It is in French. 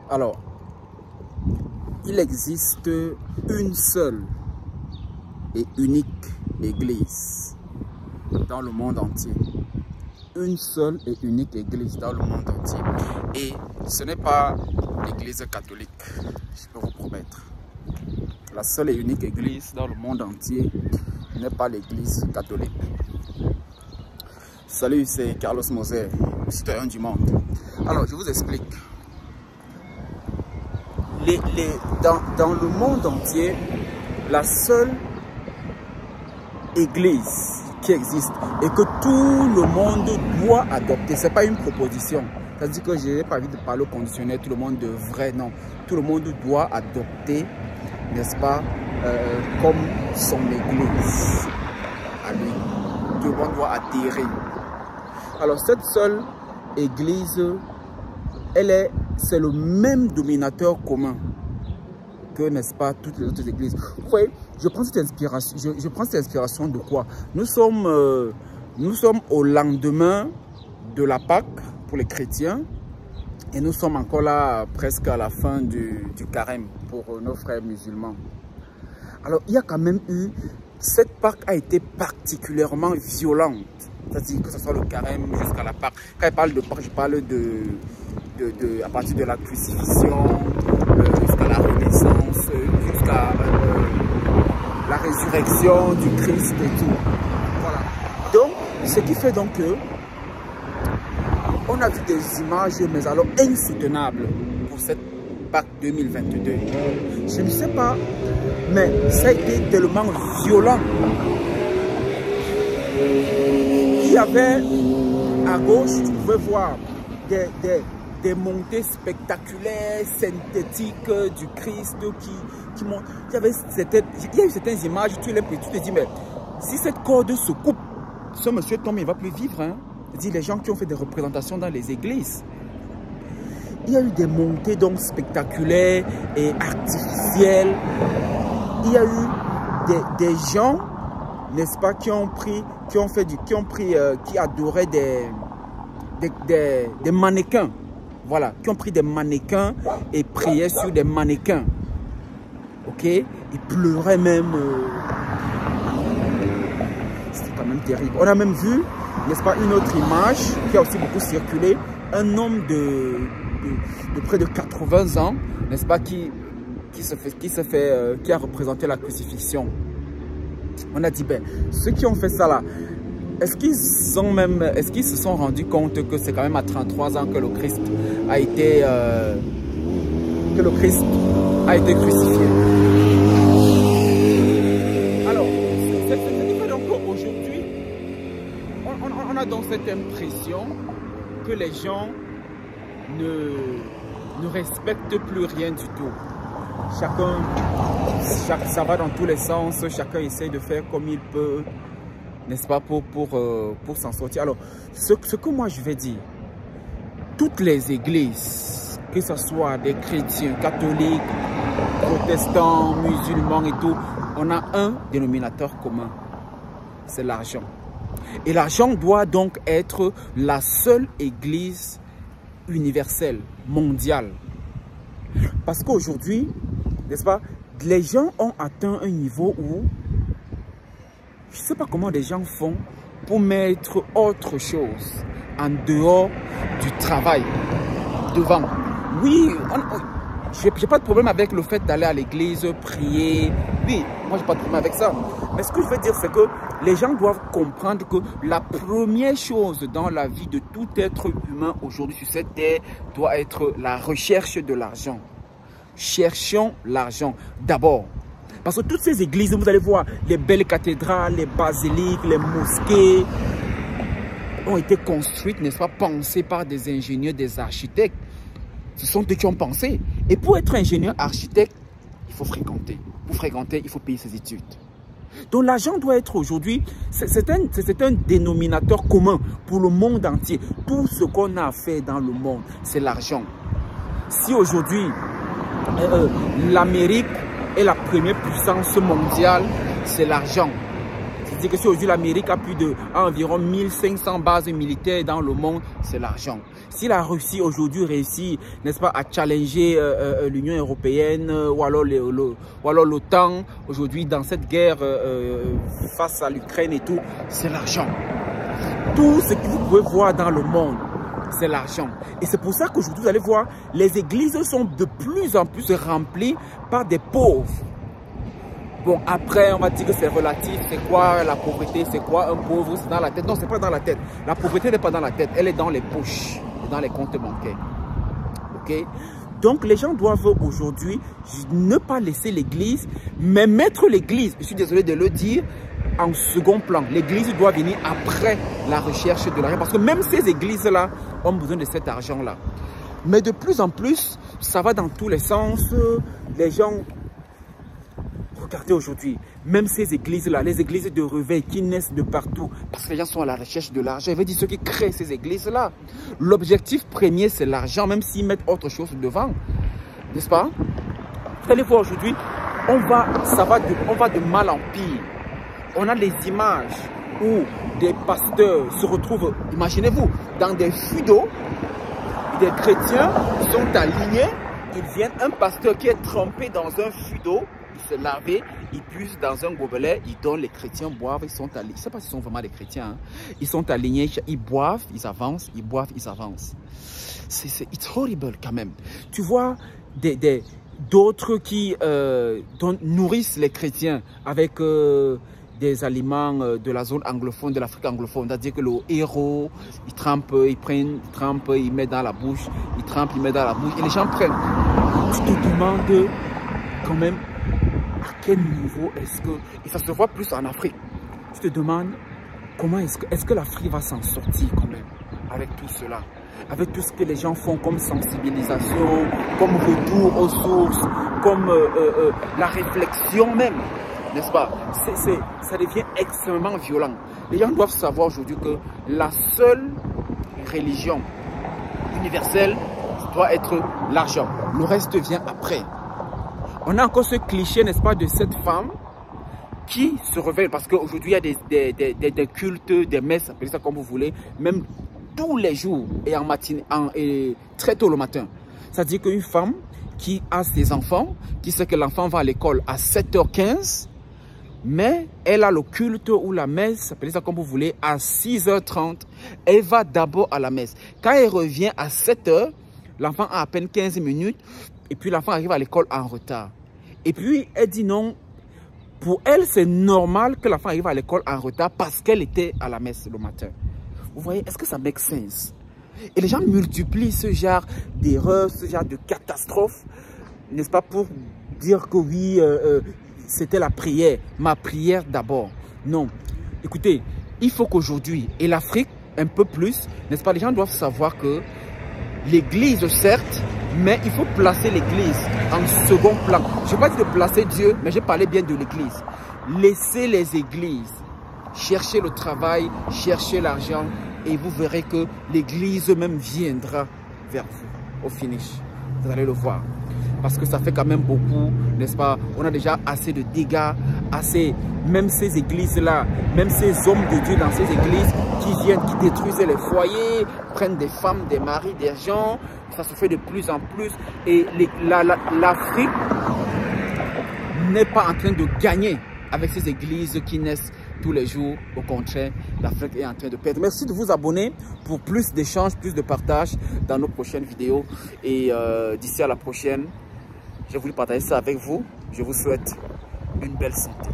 Alors, il existe une seule et unique église dans le monde entier. Une seule et unique église dans le monde entier. Et ce n'est pas l'église catholique, je peux vous promettre. La seule et unique église dans le monde entier n'est pas l'église catholique. Salut, c'est Carlos Moser, citoyen du monde. Alors, je vous explique. Dans le monde entier, la seule église qui existe et que tout le monde doit adopter, ce n'est pas une proposition. C'est-à-dire que je n'ai pas envie de parler au conditionnel, tout le monde devrait, non. Tout le monde doit adopter, n'est-ce pas, comme son église à lui. Tout le monde doit adhérer. Alors cette seule église, c'est le même dominateur commun que, n'est-ce pas, toutes les autres églises. Vous voyez, je prends cette inspiration de quoi? Nous sommes au lendemain de la Pâque pour les chrétiens et nous sommes encore là presque à la fin du carême pour nos frères musulmans. Alors il y a quand même eu, cette Pâque a été particulièrement violente. C'est-à-dire que ce soit le carême jusqu'à la Pâque. Quand je parle de Pâque, je parle à partir de la crucifixion, jusqu'à la Renaissance, jusqu'à la résurrection du Christ et tout. Voilà. Donc, ce qui fait donc que on a vu des images, mais alors insoutenables pour cette Pâque 2022. Je ne sais pas, mais ça a été tellement violent. Il y avait à gauche, tu pouvais voir des montées spectaculaires, synthétiques du Christ qui montent. Il y a eu certaines images, tu te dis, mais si cette corde se coupe, ce monsieur tombe, il ne va plus vivre. Hein? C'est-à-dire les gens qui ont fait des représentations dans les églises. Il y a eu des montées donc spectaculaires et artificielles. Il y a eu des gens, n'est-ce pas, qui adoraient des mannequins. Voilà, qui ont pris des mannequins et priaient sur des mannequins. Ok? Ils pleuraient même. C'était quand même terrible. On a même vu, n'est-ce pas, une autre image qui a aussi beaucoup circulé. Un homme de près de 80 ans, n'est-ce pas, qui a représenté la crucifixion. On a dit, ben, ceux qui ont fait ça là, est-ce qu'ils se sont rendus compte que c'est quand même à 33 ans que le Christ a été crucifié? Alors, c'est donc aujourd'hui, on a donc cette impression que les gens ne respectent plus rien du tout. Ça va dans tous les sens, chacun essaie de faire comme il peut, n'est-ce pas, pour s'en sortir. Alors, ce que moi je vais dire, toutes les églises, que ce soit des chrétiens, catholiques, protestants, musulmans et tout, on a un dénominateur commun, c'est l'argent. Et l'argent doit donc être la seule église universelle, mondiale. Parce qu'aujourd'hui, n'est-ce pas, les gens ont atteint un niveau où je ne sais pas comment les gens font pour mettre autre chose en dehors du travail devant. Oui, je n'ai pas de problème avec le fait d'aller à l'église, prier. Oui, moi, je n'ai pas de problème avec ça. Mais ce que je veux dire, c'est que les gens doivent comprendre que la première chose dans la vie de tout être humain aujourd'hui sur cette terre doit être la recherche de l'argent. Cherchons l'argent d'abord. Parce que toutes ces églises, vous allez voir, les belles cathédrales, les basiliques, les mosquées ont été construites, n'est-ce pas, pensées par des ingénieurs, des architectes. Ce sont eux qui ont pensé. Et pour être ingénieur, architecte, il faut fréquenter. Pour fréquenter, il faut payer ses études. Donc l'argent doit être aujourd'hui, c'est un dénominateur commun pour le monde entier. Tout ce qu'on a à faire dans le monde, c'est l'argent. Si aujourd'hui, l'Amérique est la première puissance mondiale, c'est l'argent. C'est-à-dire que si aujourd'hui l'Amérique a environ 1500 bases militaires dans le monde, c'est l'argent. Si la Russie aujourd'hui réussit, n'est-ce pas, à challenger l'Union européenne ou alors l'OTAN aujourd'hui dans cette guerre face à l'Ukraine et tout, c'est l'argent. Tout ce que vous pouvez voir dans le monde, c'est l'argent. Et c'est pour ça qu'aujourd'hui, vous allez voir, les églises sont de plus en plus remplies par des pauvres. Bon, après, on va dire que c'est relatif. C'est quoi la pauvreté? C'est quoi un pauvre? C'est dans la tête? Non, c'est pas dans la tête. La pauvreté n'est pas dans la tête. Elle est dans les poches, dans les comptes bancaires. Ok? Donc, les gens doivent aujourd'hui ne pas laisser l'église, mais mettre l'église, je suis désolé de le dire, en second plan. L'église doit venir après la recherche de l'argent. Parce que même ces églises-là ont besoin de cet argent-là. Mais de plus en plus, ça va dans tous les sens. Les gens... Regardez aujourd'hui, même ces églises-là, les églises de réveil qui naissent de partout, parce que les gens sont à la recherche de l'argent. Je veux dire, ceux qui créent ces églises-là, l'objectif premier, c'est l'argent, même s'ils mettent autre chose devant. N'est-ce pas? Vous allez voir aujourd'hui, on va de mal en pire. On a des images où des pasteurs se retrouvent, imaginez-vous, dans des fuites d'eau. Des chrétiens sont alignés, ils viennent, un pasteur qui est trempé dans un fût d'eau, il se laver, il puise dans un gobelet, il donne, les chrétiens boivent, ils sont alignés. Je ne sais pas s'ils sont vraiment des chrétiens, hein. Ils sont alignés, ils boivent, ils avancent, ils boivent, ils avancent. C'est horrible quand même. Tu vois d'autres qui nourrissent les chrétiens avec des aliments de la zone anglophone, de l'Afrique anglophone. C'est-à-dire que le héros, il trempe, il met dans la bouche, il trempe, il met dans la bouche, et les gens prennent. Tu te demandes quand même à quel niveau est-ce que... Et ça se voit plus en Afrique. Tu te demandes comment est-ce que l'Afrique va s'en sortir quand même avec tout cela, avec tout ce que les gens font comme sensibilisation, comme retour aux sources, comme la réflexion même. N'est-ce pas? Ça devient extrêmement violent. Les gens doivent savoir aujourd'hui que la seule religion universelle doit être l'argent. Le reste vient après. On a encore ce cliché, n'est-ce pas, de cette femme qui se réveille. Parce qu'aujourd'hui, il y a des cultes, des messes, appelez ça comme vous voulez, même tous les jours et en matinée, et très tôt le matin. C'est-à-dire qu'une femme qui a ses enfants, qui sait que l'enfant va à l'école à 7h15, mais elle a le culte ou la messe, appelez ça comme vous voulez, à 6h30. Elle va d'abord à la messe. Quand elle revient à 7h, l'enfant a à peine 15 minutes. Et puis l'enfant arrive à l'école en retard. Et puis elle dit non. Pour elle, c'est normal que l'enfant arrive à l'école en retard parce qu'elle était à la messe le matin. Vous voyez, est-ce que ça make sense? Et les gens multiplient ce genre d'erreurs, ce genre de catastrophes. N'est-ce pas, pour dire que oui... c'était la prière, ma prière d'abord. Non. Écoutez, il faut qu'aujourd'hui, et l'Afrique un peu plus, n'est-ce pas, les gens doivent savoir que l'église, certes, mais il faut placer l'église en second plan. Je ne vais pas dire de placer Dieu, mais je parlais bien de l'église. Laissez les églises chercher le travail, chercher l'argent, et vous verrez que l'église même viendra vers vous au finish. Vous allez le voir. Parce que ça fait quand même beaucoup, n'est-ce pas? On a déjà assez de dégâts, assez, même ces églises-là, même ces hommes de Dieu dans ces églises qui viennent, qui détruisent les foyers, prennent des femmes, des maris, des gens. Ça se fait de plus en plus. Et l'Afrique n'est pas en train de gagner avec ces églises qui naissent tous les jours. Au contraire, l'Afrique est en train de perdre. Merci de vous abonner pour plus d'échanges, plus de partage dans nos prochaines vidéos. Et d'ici à la prochaine, j'ai voulu partager ça avec vous. Je vous souhaite une belle santé.